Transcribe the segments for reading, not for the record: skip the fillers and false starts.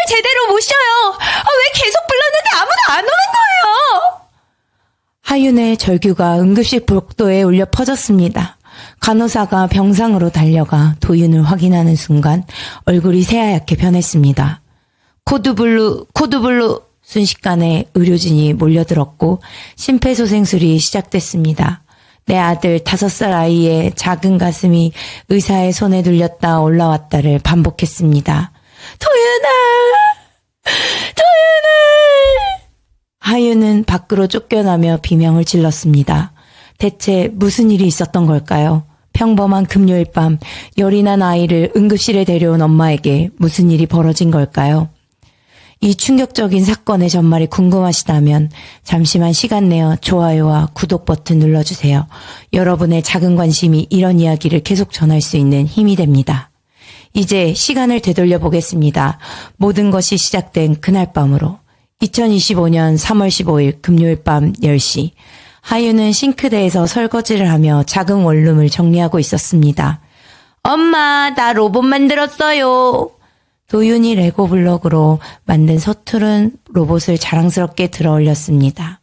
제대로 못 쉬어요. 왜 계속 불렀는데 아무도 안 오는 거예요? 하윤의 절규가 응급실 복도에 울려 퍼졌습니다. 간호사가 병상으로 달려가 도윤을 확인하는 순간 얼굴이 새하얗게 변했습니다. 코드블루, 코드블루. 순식간에 의료진이 몰려들었고 심폐소생술이 시작됐습니다. 내 아들 5살 아이의 작은 가슴이 의사의 손에 눌렸다 올라왔다를 반복했습니다. 도윤아! 도윤아! 하윤은 밖으로 쫓겨나며 비명을 질렀습니다. 대체 무슨 일이 있었던 걸까요? 평범한 금요일 밤 열이 난 아이를 응급실에 데려온 엄마에게 무슨 일이 벌어진 걸까요? 이 충격적인 사건의 전말이 궁금하시다면 잠시만 시간 내어 좋아요와 구독 버튼 눌러주세요. 여러분의 작은 관심이 이런 이야기를 계속 전할 수 있는 힘이 됩니다. 이제 시간을 되돌려 보겠습니다. 모든 것이 시작된 그날 밤으로 2025년 3월 15일 금요일 밤 10시 하윤은 싱크대에서 설거지를 하며 작은 원룸을 정리하고 있었습니다. 엄마, 나 로봇 만들었어요. 도윤이 레고 블록으로 만든 서투른 로봇을 자랑스럽게 들어 올렸습니다.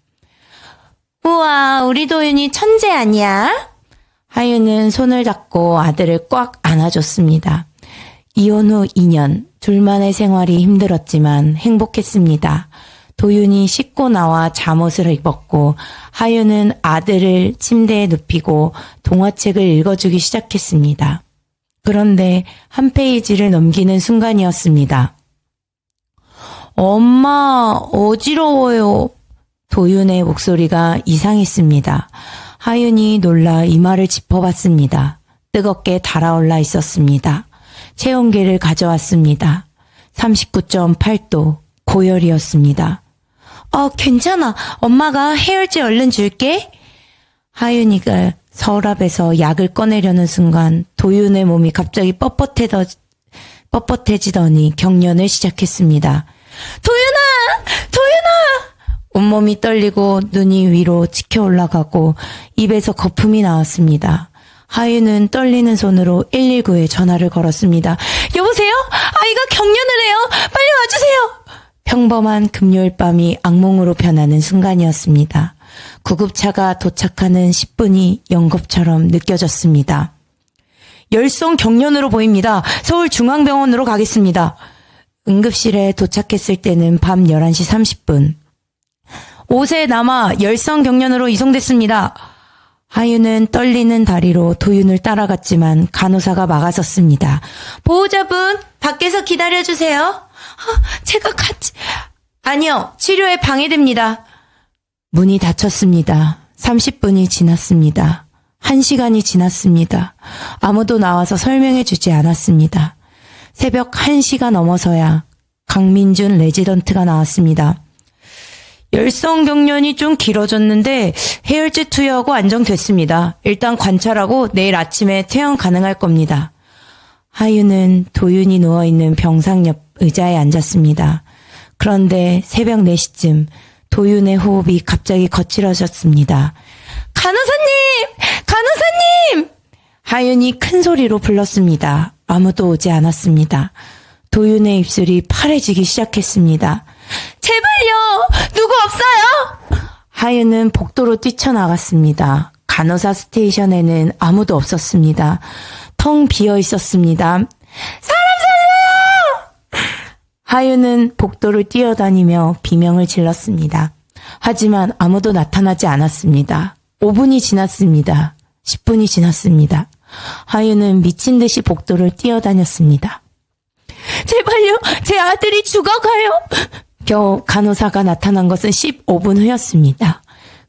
우와, 우리 도윤이 천재 아니야? 하윤은 손을 잡고 아들을 꽉 안아줬습니다. 이혼 후 2년, 둘만의 생활이 힘들었지만 행복했습니다. 도윤이 씻고 나와 잠옷을 입었고 하윤은 아들을 침대에 눕히고 동화책을 읽어주기 시작했습니다. 그런데 한 페이지를 넘기는 순간이었습니다. 엄마, 어지러워요. 도윤의 목소리가 이상했습니다. 하윤이 놀라 이마를 짚어봤습니다. 뜨겁게 달아올라 있었습니다. 체온계를 가져왔습니다. 39.8도, 고열이었습니다. 괜찮아. 엄마가 해열제 얼른 줄게. 하윤이가 서랍에서 약을 꺼내려는 순간 도윤의 몸이 갑자기 뻣뻣해지더니 경련을 시작했습니다. 도윤아! 도윤아! 온몸이 떨리고 눈이 위로 치켜 올라가고 입에서 거품이 나왔습니다. 하윤은 떨리는 손으로 119에 전화를 걸었습니다. 여보세요? 아이가 경련을 해요. 빨리 와주세요. 평범한 금요일 밤이 악몽으로 변하는 순간이었습니다. 구급차가 도착하는 10분이 연겁처럼 느껴졌습니다. 열성 경련으로 보입니다. 서울중앙병원으로 가겠습니다. 응급실에 도착했을 때는 밤 11시 30분. 5세 남아 열성 경련으로 이송됐습니다. 하윤은 떨리는 다리로 도윤을 따라갔지만 간호사가 막아섰습니다. 보호자분, 밖에서 기다려주세요. 제가 같이... 아니요, 치료에 방해됩니다. 문이 닫혔습니다. 30분이 지났습니다. 1시간이 지났습니다. 아무도 나와서 설명해 주지 않았습니다. 새벽 1시가 넘어서야 강민준 레지던트가 나왔습니다. 열성 경련이 좀 길어졌는데 해열제 투여하고 안정됐습니다. 일단 관찰하고 내일 아침에 퇴원 가능할 겁니다. 하윤은 도윤이 누워있는 병상 옆 의자에 앉았습니다. 그런데 새벽 4시쯤 도윤의 호흡이 갑자기 거칠어졌습니다. 간호사님! 간호사님! 하윤이 큰 소리로 불렀습니다. 아무도 오지 않았습니다. 도윤의 입술이 파래지기 시작했습니다. 제발요! 누구 없어요? 하윤은 복도로 뛰쳐나갔습니다. 간호사 스테이션에는 아무도 없었습니다. 텅 비어 있었습니다. 사람 살려요! 하윤은 복도를 뛰어다니며 비명을 질렀습니다. 하지만 아무도 나타나지 않았습니다. 5분이 지났습니다. 10분이 지났습니다. 하윤은 미친 듯이 복도를 뛰어다녔습니다. 제발요, 제 아들이 죽어가요. 겨우 간호사가 나타난 것은 15분 후였습니다.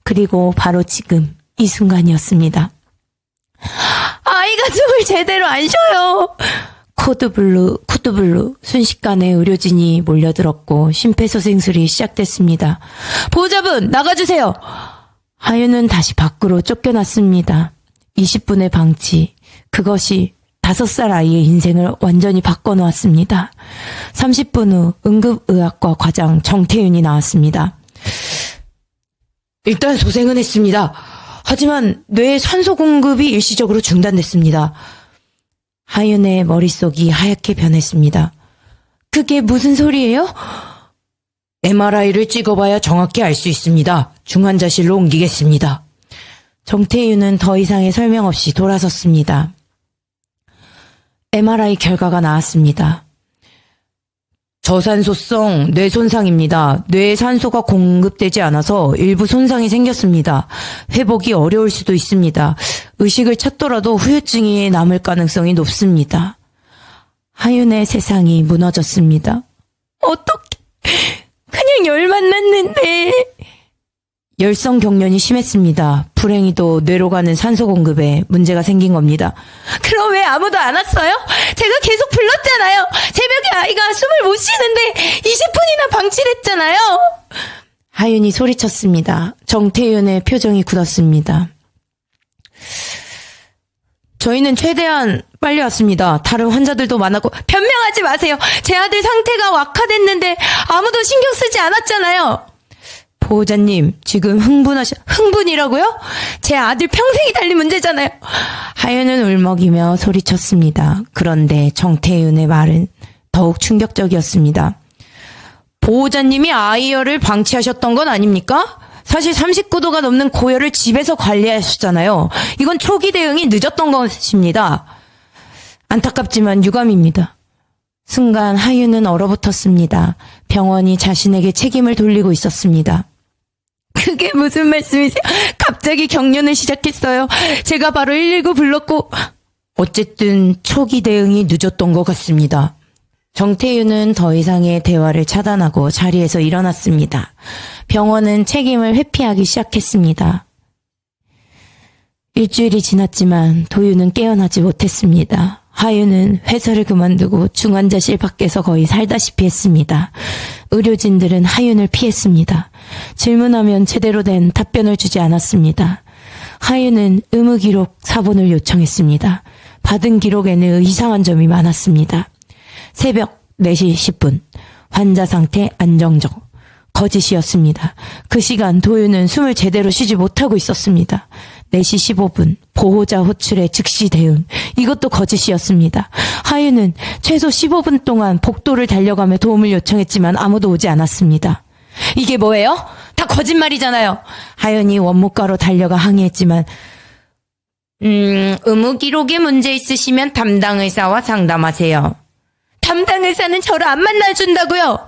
그리고 바로 지금 이 순간이었습니다. 아이가 숨을 제대로 안 쉬어요. 코드블루, 쿠드블루, 순식간에 의료진이 몰려들었고 심폐소생술이 시작됐습니다. 보호자분, 나가주세요. 하윤은 다시 밖으로 쫓겨났습니다. 20분의 방치, 그것이 5살 아이의 인생을 완전히 바꿔놓았습니다. 30분 후 응급의학과 과장 정태윤이 나왔습니다. 일단 소생은 했습니다. 하지만 뇌의 산소 공급이 일시적으로 중단됐습니다. 하윤의 머릿속이 하얗게 변했습니다. 그게 무슨 소리예요? MRI를 찍어봐야 정확히 알 수 있습니다. 중환자실로 옮기겠습니다. 정태윤은 더 이상의 설명 없이 돌아섰습니다. MRI 결과가 나왔습니다. 저산소성 뇌 손상입니다. 뇌에 산소가 공급되지 않아서 일부 손상이 생겼습니다. 회복이 어려울 수도 있습니다. 의식을 찾더라도 후유증이 남을 가능성이 높습니다. 하윤의 세상이 무너졌습니다. 어떡해. 그냥 열 만났는데. 열성 경련이 심했습니다. 불행히도 뇌로 가는 산소 공급에 문제가 생긴 겁니다. 그럼 왜 아무도 안 왔어요? 제가 계속 불렀잖아요. 새벽에 아이가 숨을 못 쉬는데 20분이나 방치했잖아요. 하윤이 소리쳤습니다. 정태윤의 표정이 굳었습니다. 저희는 최대한 빨리 왔습니다. 다른 환자들도 많았고. 변명하지 마세요. 제 아들 상태가 악화됐는데 아무도 신경 쓰지 않았잖아요. 보호자님, 지금 흥분이라고요? 제 아들 평생이 달린 문제잖아요. 하윤은 울먹이며 소리쳤습니다. 그런데 정태윤의 말은 더욱 충격적이었습니다. 보호자님이 아이열을 방치하셨던 건 아닙니까? 사실 39도가 넘는 고열을 집에서 관리하셨잖아요. 이건 초기 대응이 늦었던 것입니다. 안타깝지만 유감입니다. 순간 하윤은 얼어붙었습니다. 병원이 자신에게 책임을 돌리고 있었습니다. 그게 무슨 말씀이세요? 갑자기 경련을 시작했어요. 제가 바로 119 불렀고. 어쨌든 초기 대응이 늦었던 것 같습니다. 정태윤은 더 이상의 대화를 차단하고 자리에서 일어났습니다. 병원은 책임을 회피하기 시작했습니다. 일주일이 지났지만 도윤은 깨어나지 못했습니다. 하윤은 회사를 그만두고 중환자실 밖에서 거의 살다시피 했습니다. 의료진들은 하윤을 피했습니다. 질문하면 제대로 된 답변을 주지 않았습니다. 하윤은 의무기록 사본을 요청했습니다. 받은 기록에는 이상한 점이 많았습니다. 새벽 4시 10분, 환자 상태 안정적. 거짓이었습니다. 그 시간 도윤은 숨을 제대로 쉬지 못하고 있었습니다. 4시 15분, 보호자 호출에 즉시 대응. 이것도 거짓이었습니다. 하윤은 최소 15분 동안 복도를 달려가며 도움을 요청했지만 아무도 오지 않았습니다. 이게 뭐예요? 다 거짓말이잖아요. 하윤이 원무과로 달려가 항의했지만 의무 기록에 문제 있으시면 담당 의사와 상담하세요. 담당 의사는 저를 안 만나준다고요?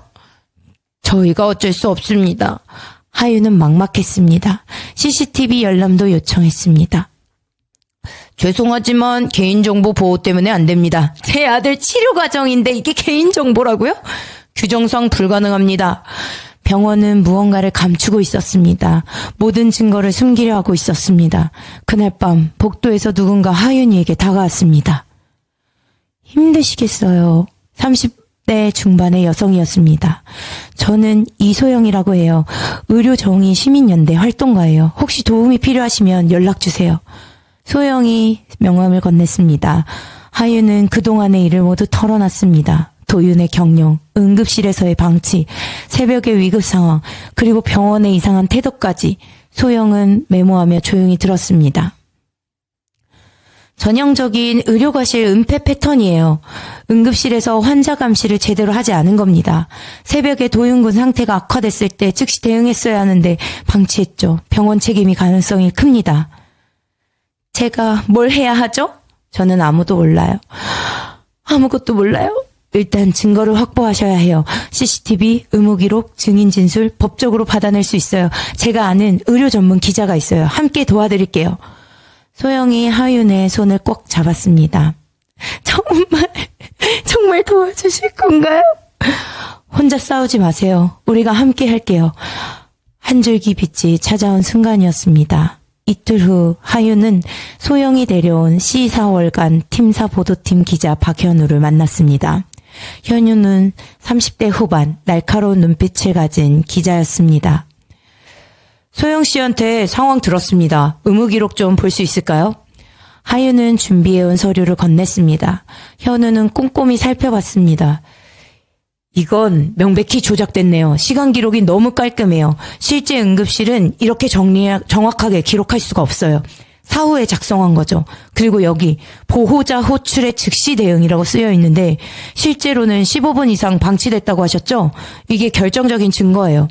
저희가 어쩔 수 없습니다. 하윤은 막막했습니다. CCTV 열람도 요청했습니다. 죄송하지만 개인정보 보호 때문에 안 됩니다. 제 아들 치료 과정인데 이게 개인정보라고요? 규정상 불가능합니다. 병원은 무언가를 감추고 있었습니다. 모든 증거를 숨기려 하고 있었습니다. 그날 밤 복도에서 누군가 하윤이에게 다가왔습니다. 힘드시겠어요. 30대 중반의 여성이었습니다. 저는 이소영이라고 해요. 의료정의 시민연대 활동가예요. 혹시 도움이 필요하시면 연락주세요. 소영이 명함을 건넸습니다. 하윤은 그동안의 일을 모두 털어놨습니다. 도윤의 경영, 응급실에서의 방치, 새벽의 위급 상황, 그리고 병원의 이상한 태도까지 소영은 메모하며 조용히 들었습니다. 전형적인 의료과실 은폐 패턴이에요. 응급실에서 환자 감시를 제대로 하지 않은 겁니다. 새벽에 도윤군 상태가 악화됐을 때 즉시 대응했어야 하는데 방치했죠. 병원 책임이 가능성이 큽니다. 제가 뭘 해야 하죠? 저는 아무도 몰라요. 아무것도 몰라요? 일단 증거를 확보하셔야 해요. CCTV, 의무기록, 증인진술 법적으로 받아낼 수 있어요. 제가 아는 의료 전문 기자가 있어요. 함께 도와드릴게요. 소영이 하윤의 손을 꼭 잡았습니다. 정말 도와주실 건가요? 혼자 싸우지 마세요. 우리가 함께 할게요. 한 줄기 빛이 찾아온 순간이었습니다. 이틀 후 하윤은 소영이 데려온 C4월간 팀사 보도팀 기자 박현우를 만났습니다. 현우는 30대 후반 날카로운 눈빛을 가진 기자였습니다. 소영 씨한테 상황 들었습니다. 의무기록 좀 볼 수 있을까요? 하윤은 준비해온 서류를 건넸습니다. 현우는 꼼꼼히 살펴봤습니다. 이건 명백히 조작됐네요. 시간 기록이 너무 깔끔해요. 실제 응급실은 이렇게 정확하게 기록할 수가 없어요. 사후에 작성한 거죠. 그리고 여기 보호자 호출의 즉시 대응이라고 쓰여 있는데 실제로는 15분 이상 방치됐다고 하셨죠? 이게 결정적인 증거예요.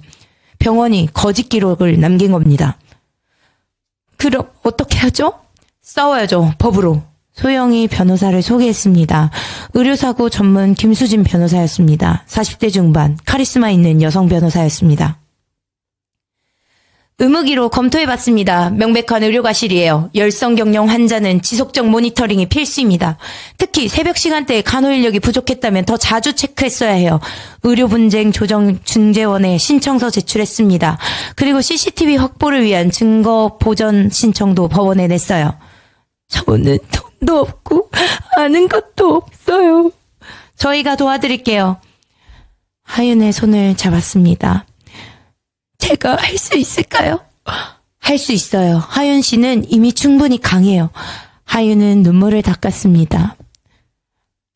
병원이 거짓 기록을 남긴 겁니다. 그럼 어떻게 하죠? 싸워야죠. 법으로. 소영이 변호사를 소개했습니다. 의료사고 전문 김수진 변호사였습니다. 40대 중반, 카리스마 있는 여성 변호사였습니다. 의무기로 검토해봤습니다. 명백한 의료과실이에요. 열성경령 환자는 지속적 모니터링이 필수입니다. 특히 새벽 시간대에 간호인력이 부족했다면 더 자주 체크했어야 해요. 의료분쟁 조정 중재원에 신청서 제출했습니다. 그리고 CCTV 확보를 위한 증거 보전 신청도 법원에 냈어요. 저는 돈도 없고 아는 것도 없어요. 저희가 도와드릴게요. 하윤의 손을 잡았습니다. 제가 할 수 있을까요? 할 수 있어요. 하윤 씨는 이미 충분히 강해요. 하윤은 눈물을 닦았습니다.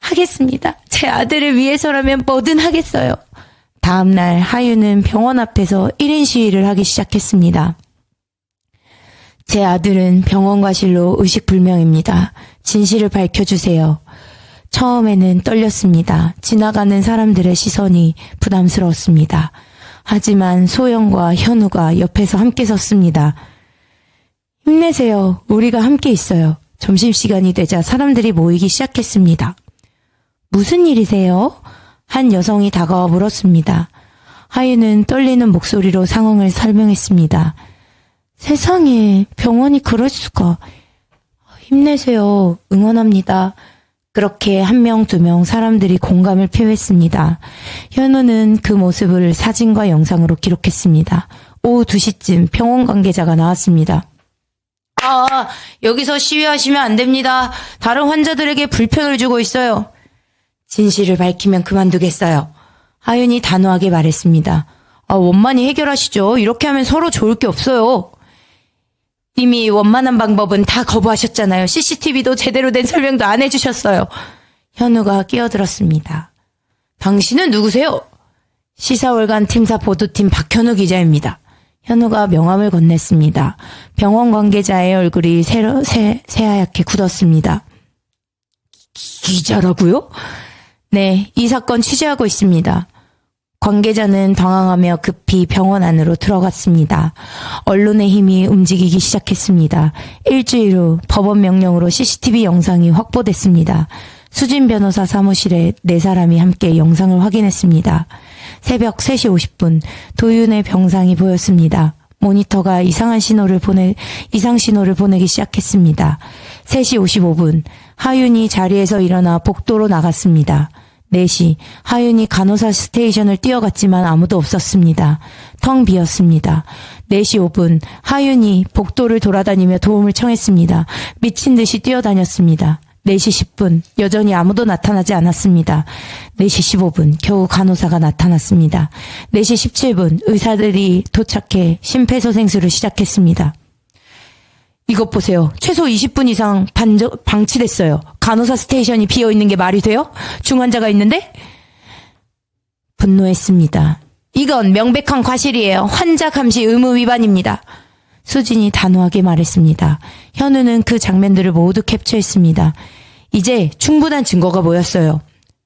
하겠습니다. 제 아들을 위해서라면 뭐든 하겠어요. 다음 날 하윤은 병원 앞에서 1인 시위를 하기 시작했습니다. 제 아들은 병원 과실로 의식불명입니다. 진실을 밝혀주세요. 처음에는 떨렸습니다. 지나가는 사람들의 시선이 부담스러웠습니다. 하지만 소영과 현우가 옆에서 함께 섰습니다. 힘내세요. 우리가 함께 있어요. 점심시간이 되자 사람들이 모이기 시작했습니다. 무슨 일이세요? 한 여성이 다가와 물었습니다. 하윤은 떨리는 목소리로 상황을 설명했습니다. 세상에, 병원이 그럴 수가. 힘내세요. 응원합니다. 그렇게 한 명, 두 명 사람들이 공감을 표했습니다. 현우는 그 모습을 사진과 영상으로 기록했습니다. 오후 2시쯤 병원 관계자가 나왔습니다. 여기서 시위하시면 안 됩니다. 다른 환자들에게 불편을 주고 있어요. 진실을 밝히면 그만두겠어요. 하윤이 단호하게 말했습니다. 원만히 해결하시죠. 이렇게 하면 서로 좋을 게 없어요. 이미 원만한 방법은 다 거부하셨잖아요. CCTV도 제대로 된 설명도 안 해주셨어요. 현우가 끼어들었습니다. 당신은 누구세요? 시사월간 팀사 보도팀 박현우 기자입니다. 현우가 명함을 건넸습니다. 병원 관계자의 얼굴이 새하얗게 굳었습니다. 기자라고요? 네, 이 사건 취재하고 있습니다. 관계자는 당황하며 급히 병원 안으로 들어갔습니다. 언론의 힘이 움직이기 시작했습니다. 일주일 후 법원 명령으로 CCTV 영상이 확보됐습니다. 수진 변호사 사무실에 4사람이 함께 영상을 확인했습니다. 새벽 3시 50분 도윤의 병상이 보였습니다. 모니터가 이상 신호를 보내기 시작했습니다. 3시 55분 하윤이 자리에서 일어나 복도로 나갔습니다. 4시 하윤이 간호사 스테이션을 뛰어갔지만 아무도 없었습니다. 텅 비었습니다. 4시 5분 하윤이 복도를 돌아다니며 도움을 청했습니다. 미친 듯이 뛰어다녔습니다. 4시 10분 여전히 아무도 나타나지 않았습니다. 4시 15분 겨우 간호사가 나타났습니다. 4시 17분 의사들이 도착해 심폐소생술을 시작했습니다. 이것 보세요. 최소 20분 이상 방치됐어요. 간호사 스테이션이 비어있는 게 말이 돼요? 중환자가 있는데? 분노했습니다. 이건 명백한 과실이에요. 환자 감시 의무 위반입니다. 수진이 단호하게 말했습니다. 현우는 그 장면들을 모두 캡처했습니다. 이제 충분한 증거가 모였어요.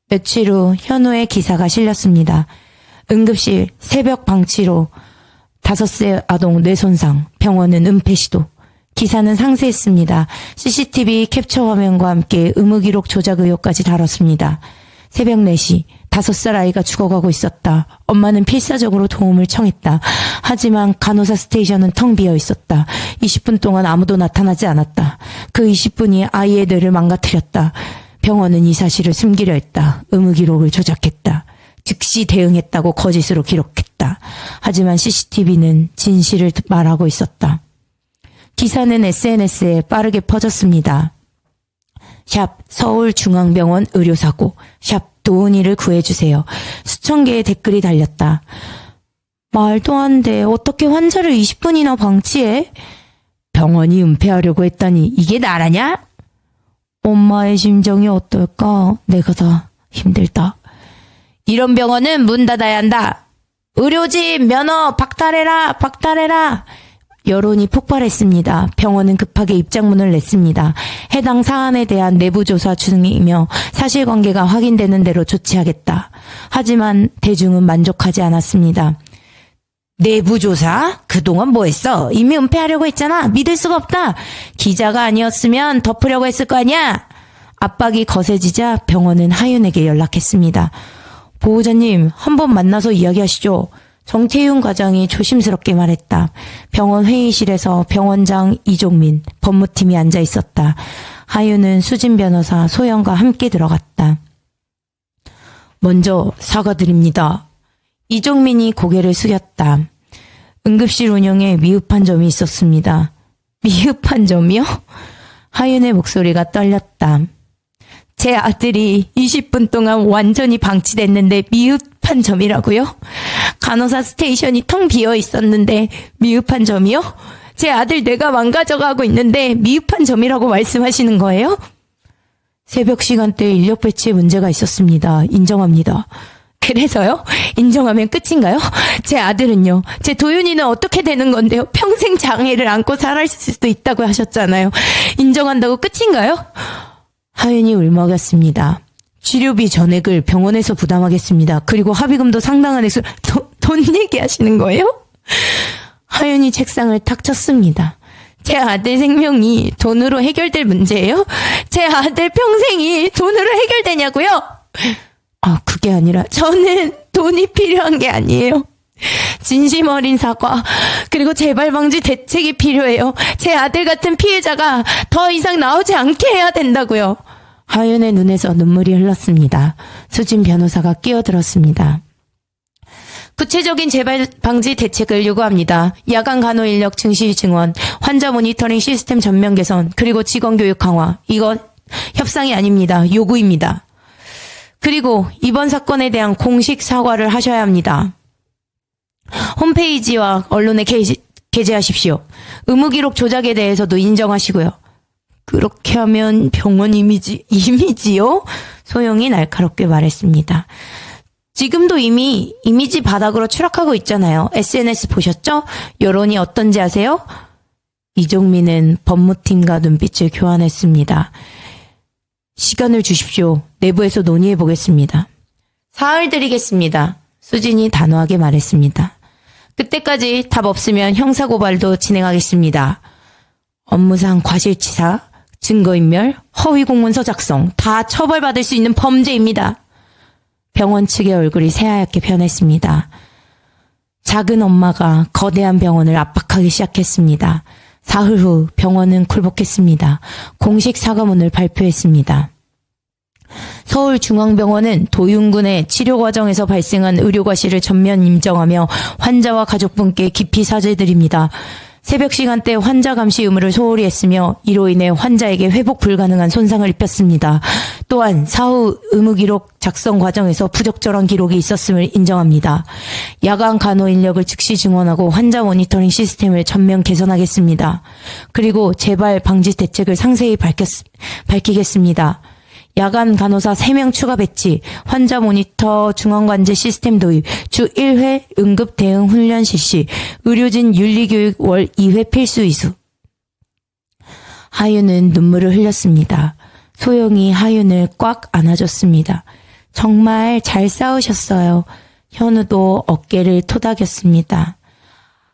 며칠 후 현우의 기사가 실렸습니다. 응급실 새벽 방치로 5세 아동 뇌손상, 병원은 은폐 시도. 기사는 상세했습니다. CCTV 캡처 화면과 함께 의무기록 조작 의혹까지 다뤘습니다. 새벽 4시 5살 아이가 죽어가고 있었다. 엄마는 필사적으로 도움을 청했다. 하지만 간호사 스테이션은 텅 비어 있었다. 20분 동안 아무도 나타나지 않았다. 그 20분이 아이의 뇌를 망가뜨렸다. 병원은 이 사실을 숨기려 했다. 의무기록을 조작했다. 즉시 대응했다고 거짓으로 기록했다. 하지만 CCTV는 진실을 말하고 있었다. 기사는 SNS에 빠르게 퍼졌습니다. 샵 서울중앙병원 의료사고, 샵 도은이를 구해주세요. 수천 개의 댓글이 달렸다. 말도 안 돼. 어떻게 환자를 20분이나 방치해? 병원이 은폐하려고 했다니 이게 나라냐? 엄마의 심정이 어떨까? 내가 다 힘들다. 이런 병원은 문 닫아야 한다. 의료진 면허 박탈해라. 여론이 폭발했습니다. 병원은 급하게 입장문을 냈습니다. 해당 사안에 대한 내부 조사 중이며 사실관계가 확인되는 대로 조치하겠다. 하지만 대중은 만족하지 않았습니다. 내부 조사? 그동안 뭐 했어? 이미 은폐하려고 했잖아. 믿을 수가 없다. 기자가 아니었으면 덮으려고 했을 거 아니야. 압박이 거세지자 병원은 하윤에게 연락했습니다. 보호자님, 한번 만나서 이야기하시죠. 정태윤 과장이 조심스럽게 말했다. 병원 회의실에서 병원장 이종민, 법무팀이 앉아 있었다. 하윤은 수진 변호사 소영과 함께 들어갔다. 먼저 사과드립니다. 이종민이 고개를 숙였다. 응급실 운영에 미흡한 점이 있었습니다. 미흡한 점이요? 하윤의 목소리가 떨렸다. 제 아들이 20분 동안 완전히 방치됐는데 미흡한 점이라고요? 간호사 스테이션이 텅 비어 있었는데 미흡한 점이요? 제 아들 뇌가 망가져가고 있는데 미흡한 점이라고 말씀하시는 거예요? 새벽 시간대에 인력 배치에 문제가 있었습니다. 인정합니다. 그래서요? 인정하면 끝인가요? 제 아들은요? 제 도윤이는 어떻게 되는 건데요? 평생 장애를 안고 살아갈 수도 있다고 하셨잖아요. 인정한다고 끝인가요? 하윤이 울먹였습니다. 치료비 전액을 병원에서 부담하겠습니다. 그리고 합의금도 상당한 액수, 돈 얘기하시는 거예요? 하윤이 책상을 탁 쳤습니다. 제 아들 생명이 돈으로 해결될 문제예요? 제 아들 평생이 돈으로 해결되냐고요? 그게 아니라 저는 돈이 필요한 게 아니에요. 진심 어린 사과, 그리고 재발 방지 대책이 필요해요. 제 아들 같은 피해자가 더 이상 나오지 않게 해야 된다고요. 하윤의 눈에서 눈물이 흘렀습니다. 수진 변호사가 끼어들었습니다. 구체적인 재발 방지 대책을 요구합니다. 야간 간호 인력 증시 증원, 환자 모니터링 시스템 전면 개선, 그리고 직원 교육 강화. 이건 협상이 아닙니다. 요구입니다. 그리고 이번 사건에 대한 공식 사과를 하셔야 합니다. 홈페이지와 언론에 게재하십시오. 의무기록 조작에 대해서도 인정하시고요. 그렇게 하면 병원 이미지요? 소영이 날카롭게 말했습니다. 지금도 이미 이미지 바닥으로 추락하고 있잖아요. SNS 보셨죠? 여론이 어떤지 아세요? 이종민은 법무팀과 눈빛을 교환했습니다. 시간을 주십시오. 내부에서 논의해 보겠습니다. 사흘 드리겠습니다. 수진이 단호하게 말했습니다. 그때까지 답 없으면 형사고발도 진행하겠습니다. 업무상 과실치사, 증거인멸, 허위공문서 작성 다 처벌받을 수 있는 범죄입니다. 병원 측의 얼굴이 새하얗게 변했습니다. 작은 엄마가 거대한 병원을 압박하기 시작했습니다. 사흘 후 병원은 굴복했습니다. 공식 사과문을 발표했습니다. 서울중앙병원은 도윤군의 치료 과정에서 발생한 의료 과실을 전면 인정하며 환자와 가족분께 깊이 사죄드립니다. 새벽 시간대 환자 감시 의무를 소홀히 했으며 이로 인해 환자에게 회복 불가능한 손상을 입혔습니다. 또한 사후 의무기록 작성 과정에서 부적절한 기록이 있었음을 인정합니다. 야간 간호 인력을 즉시 증원하고 환자 모니터링 시스템을 전면 개선하겠습니다. 그리고 재발 방지 대책을 상세히 밝히겠습니다. 야간 간호사 3명 추가 배치, 환자 모니터 중앙관제 시스템 도입, 주 1회 응급 대응 훈련 실시, 의료진 윤리교육 월 2회 필수 이수. 하윤은 눈물을 흘렸습니다. 소영이 하윤을 꽉 안아줬습니다. 정말 잘 싸우셨어요. 현우도 어깨를 토닥였습니다.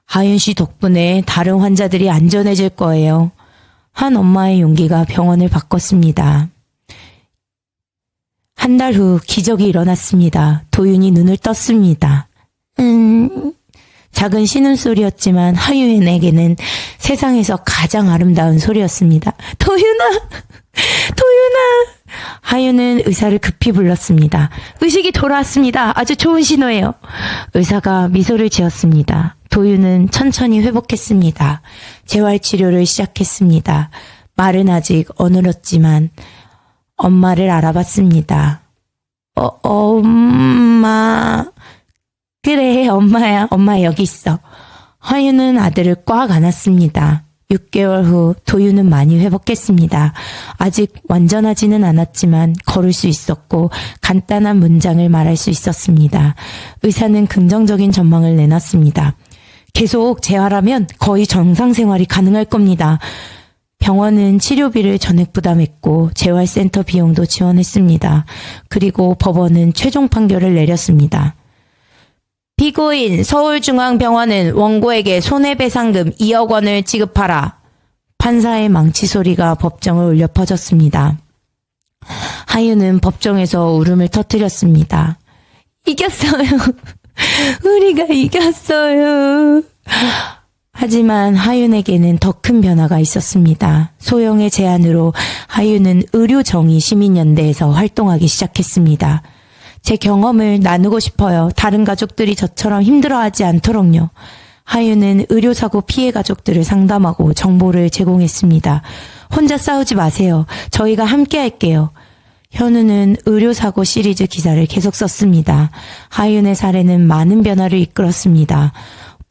하윤 씨 덕분에 다른 환자들이 안전해질 거예요. 한 엄마의 용기가 병원을 바꿨습니다. 한 달 후 기적이 일어났습니다. 도윤이 눈을 떴습니다. 작은 신음소리였지만 하윤에게는 세상에서 가장 아름다운 소리였습니다. 도윤아! 도윤아! 하윤은 의사를 급히 불렀습니다. 의식이 돌아왔습니다. 아주 좋은 신호예요. 의사가 미소를 지었습니다. 도윤은 천천히 회복했습니다. 재활치료를 시작했습니다. 말은 아직 어눌었지만 엄마를 알아봤습니다. 엄마. 그래, 엄마야. 엄마 여기 있어. 하윤은 아들을 꽉 안았습니다. 6개월 후 도윤은 많이 회복했습니다. 아직 완전하지는 않았지만 걸을 수 있었고 간단한 문장을 말할 수 있었습니다. 의사는 긍정적인 전망을 내놨습니다. 계속 재활하면 거의 정상 생활이 가능할 겁니다. 병원은 치료비를 전액 부담했고 재활센터 비용도 지원했습니다. 그리고 법원은 최종 판결을 내렸습니다. 피고인 서울중앙병원은 원고에게 손해배상금 2억 원을 지급하라. 판사의 망치 소리가 법정을 울려 퍼졌습니다. 하윤은 법정에서 울음을 터뜨렸습니다. 이겼어요. 우리가 이겼어요. 하지만 하윤에게는 더 큰 변화가 있었습니다. 소영의 제안으로 하윤은 의료정의시민연대에서 활동하기 시작했습니다. 제 경험을 나누고 싶어요. 다른 가족들이 저처럼 힘들어하지 않도록요. 하윤은 의료사고 피해 가족들을 상담하고 정보를 제공했습니다. 혼자 싸우지 마세요. 저희가 함께 할게요. 현우는 의료사고 시리즈 기사를 계속 썼습니다. 하윤의 사례는 많은 변화를 이끌었습니다.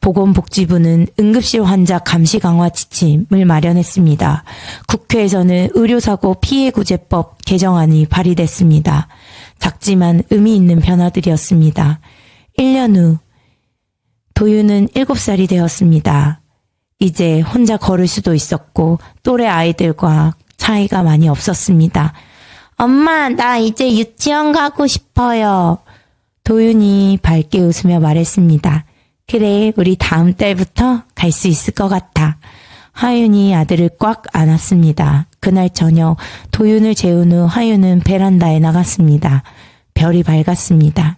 보건복지부는 응급실 환자 감시 강화 지침을 마련했습니다. 국회에서는 의료사고 피해구제법 개정안이 발의됐습니다. 작지만 의미 있는 변화들이었습니다. 1년 후 도윤은 7살이 되었습니다. 이제 혼자 걸을 수도 있었고 또래 아이들과 차이가 많이 없었습니다. 엄마, 나 이제 유치원 가고 싶어요. 도윤이 밝게 웃으며 말했습니다. 그래, 우리 다음 달부터 갈 수 있을 것 같아. 하윤이 아들을 꽉 안았습니다. 그날 저녁 도윤을 재운 후 하윤은 베란다에 나갔습니다. 별이 밝았습니다.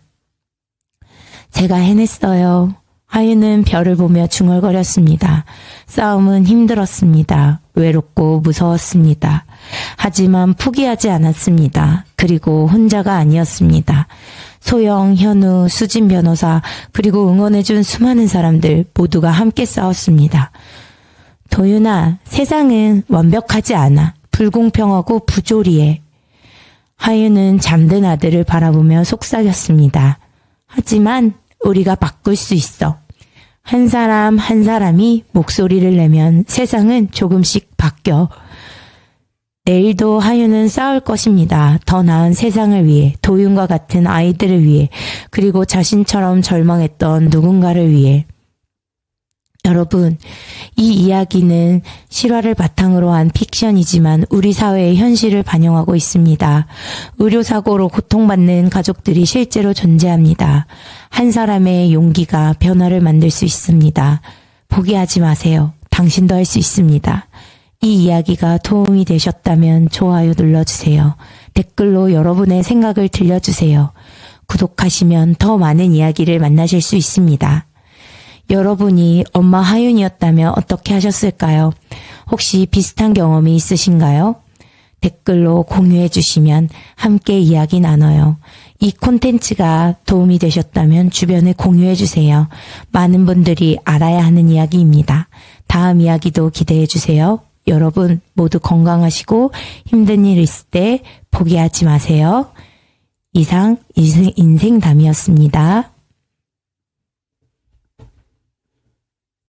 제가 해냈어요. 하윤은 별을 보며 중얼거렸습니다. 싸움은 힘들었습니다. 외롭고 무서웠습니다. 하지만 포기하지 않았습니다. 그리고 혼자가 아니었습니다. 소영, 현우, 수진 변호사, 그리고 응원해준 수많은 사람들 모두가 함께 싸웠습니다. 도윤아, 세상은 완벽하지 않아. 불공평하고 부조리해. 하윤은 잠든 아들을 바라보며 속삭였습니다. 하지만 우리가 바꿀 수 있어. 한 사람 한 사람이 목소리를 내면 세상은 조금씩 바뀌어. 내일도 하윤은 싸울 것입니다. 더 나은 세상을 위해, 도윤과 같은 아이들을 위해, 그리고 자신처럼 절망했던 누군가를 위해. 여러분, 이 이야기는 실화를 바탕으로 한 픽션이지만 우리 사회의 현실을 반영하고 있습니다. 의료사고로 고통받는 가족들이 실제로 존재합니다. 한 사람의 용기가 변화를 만들 수 있습니다. 포기하지 마세요. 당신도 할 수 있습니다. 이 이야기가 도움이 되셨다면 좋아요 눌러주세요. 댓글로 여러분의 생각을 들려주세요. 구독하시면 더 많은 이야기를 만나실 수 있습니다. 여러분이 엄마 하윤이었다면 어떻게 하셨을까요? 혹시 비슷한 경험이 있으신가요? 댓글로 공유해 주시면 함께 이야기 나눠요. 이 콘텐츠가 도움이 되셨다면 주변에 공유해 주세요. 많은 분들이 알아야 하는 이야기입니다. 다음 이야기도 기대해 주세요. 여러분 모두 건강하시고 힘든 일 있을 때 포기하지 마세요. 이상 인생담이었습니다.